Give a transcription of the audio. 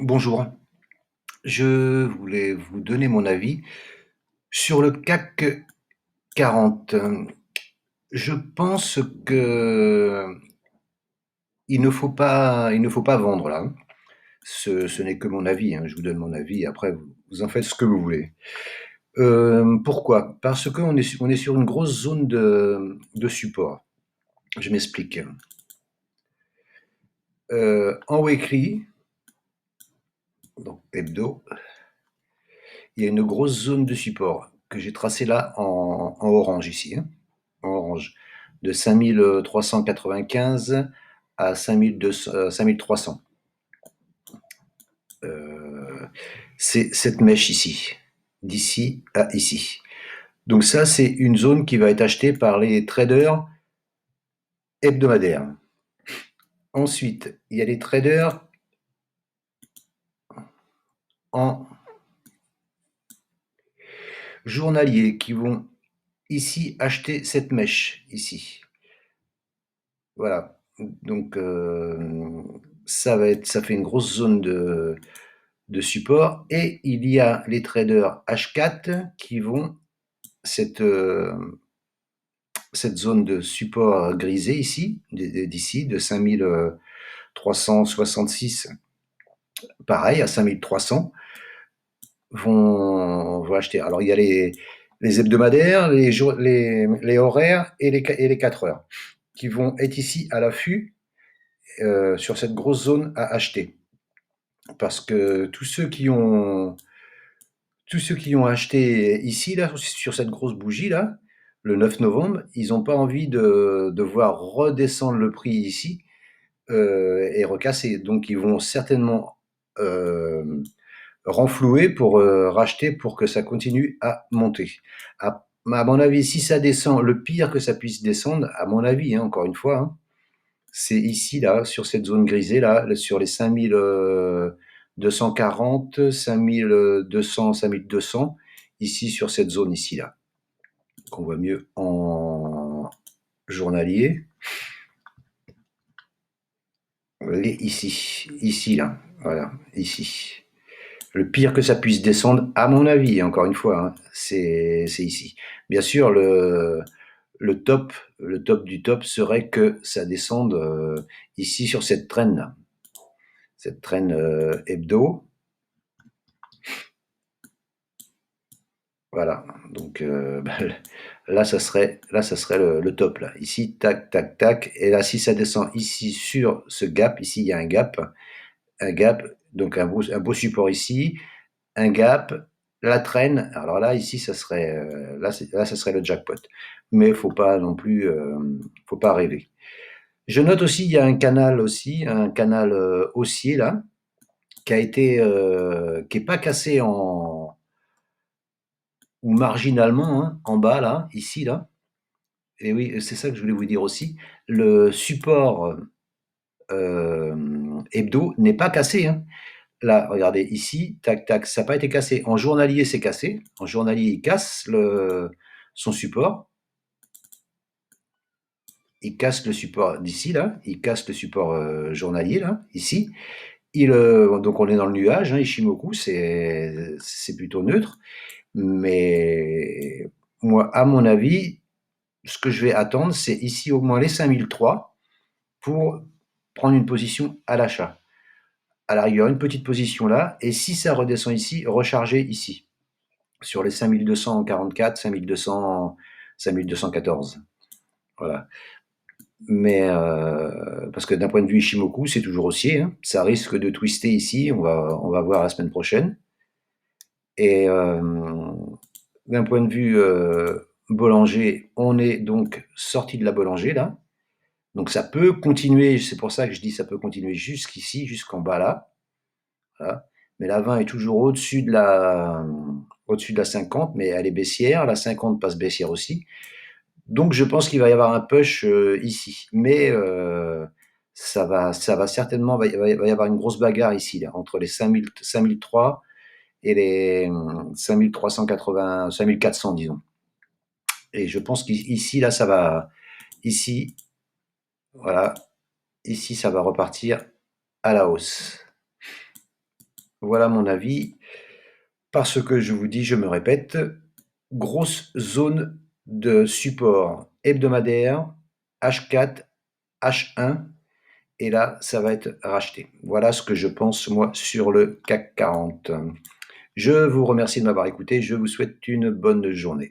Bonjour, je voulais vous donner mon avis sur le CAC 40. Je pense que il ne faut pas vendre là, hein. Ce n'est que mon avis, hein, je vous donne mon avis, après vous en faites ce que vous voulez. Pourquoi? Parce on est sur une grosse zone de support. Je m'explique. En weekly, donc hebdo, il y a une grosse zone de support que j'ai tracée là en orange ici, hein, en orange, de 5395 à 5300. C'est cette mèche ici, d'ici à ici. Donc ça, c'est une zone qui va être achetée par les traders hebdomadaires. Ensuite, il y a les traders en journalier qui vont ici acheter cette mèche ici. Voilà. Donc ça fait une grosse zone de support. Et il y a les traders H4 qui vont cette, cette zone de support grisée ici, d'ici, de 5366, pareil, à 5300, vont acheter. Alors, il y a les hebdomadaires, les horaires et les 4 heures qui vont être ici à l'affût sur cette grosse zone à acheter. Parce que tous ceux qui ont acheté ici, là, sur cette grosse bougie, là, le 9 novembre, ils n'ont pas envie de voir redescendre le prix ici et recasser. Donc, ils vont certainement euh, renflouer pour racheter pour que ça continue à monter. À mon avis, si ça descend, le pire que ça puisse descendre, à mon avis, hein, encore une fois, hein, c'est ici, là, sur cette zone grisée, là, sur les 5240, 5200, 5200, ici, sur cette zone ici, là, qu'on voit mieux en journalier. Ici, là, voilà, ici. Le pire que ça puisse descendre, à mon avis, encore une fois, hein, c'est ici. Bien sûr, le top, le top du top serait que ça descende ici sur cette traîne-là. Cette traîne hebdo. Voilà. Donc là, ça serait le top. Là. Ici, tac, tac, tac. Et là, si ça descend ici sur ce gap, ici, il y a un gap. Un gap, donc un beau support ici. Un gap, la traîne. Alors là, ici, ça serait, là, ça serait le jackpot. Mais il ne faut pas non plus, faut pas rêver. Je note aussi, il y a un canal aussi, un canal haussier là, qui a été, qui est pas cassé en ou marginalement hein, en bas là, ici là. Et oui, c'est ça que je voulais vous dire aussi. Le support hebdo n'est pas cassé. Hein. Là, regardez ici, tac tac, ça n'a pas été cassé. En journalier, c'est cassé. En journalier, il casse son support. Il casse le support d'ici là. Il casse le support journalier là, ici. Donc on est dans le nuage, hein, Ishimoku, c'est plutôt neutre. Mais moi, à mon avis, ce que je vais attendre, c'est ici au moins les 5003 pour prendre une position à l'achat. À la rigueur, une petite position là, et si ça redescend ici, recharger ici, sur les 5244, 5200, 5214. Voilà. Mais parce que d'un point de vue Ishimoku, c'est toujours haussier. Hein. Ça risque de twister ici. On va voir la semaine prochaine. Et d'un point de vue Bollinger, on est donc sorti de la Bollinger là. Donc ça peut continuer. C'est pour ça que je dis ça peut continuer jusqu'ici, jusqu'en bas là. Voilà. Mais la 20 est toujours au-dessus de la 50, mais elle est baissière. La 50 passe baissière aussi. Donc je pense qu'il va y avoir un push ici. Mais ça va certainement, va y avoir une grosse bagarre ici, là, entre les 5000, 5003 et les 5380, 5400, disons. Et je pense qu'ici, là, ça va, ici, voilà, ici, ça va repartir à la hausse. Voilà mon avis. Parce que je vous dis, je me répète, grosse zone de support hebdomadaire, H4, H1, et là, ça va être racheté. Voilà ce que je pense, moi, sur le CAC 40. Je vous remercie de m'avoir écouté. Je vous souhaite une bonne journée.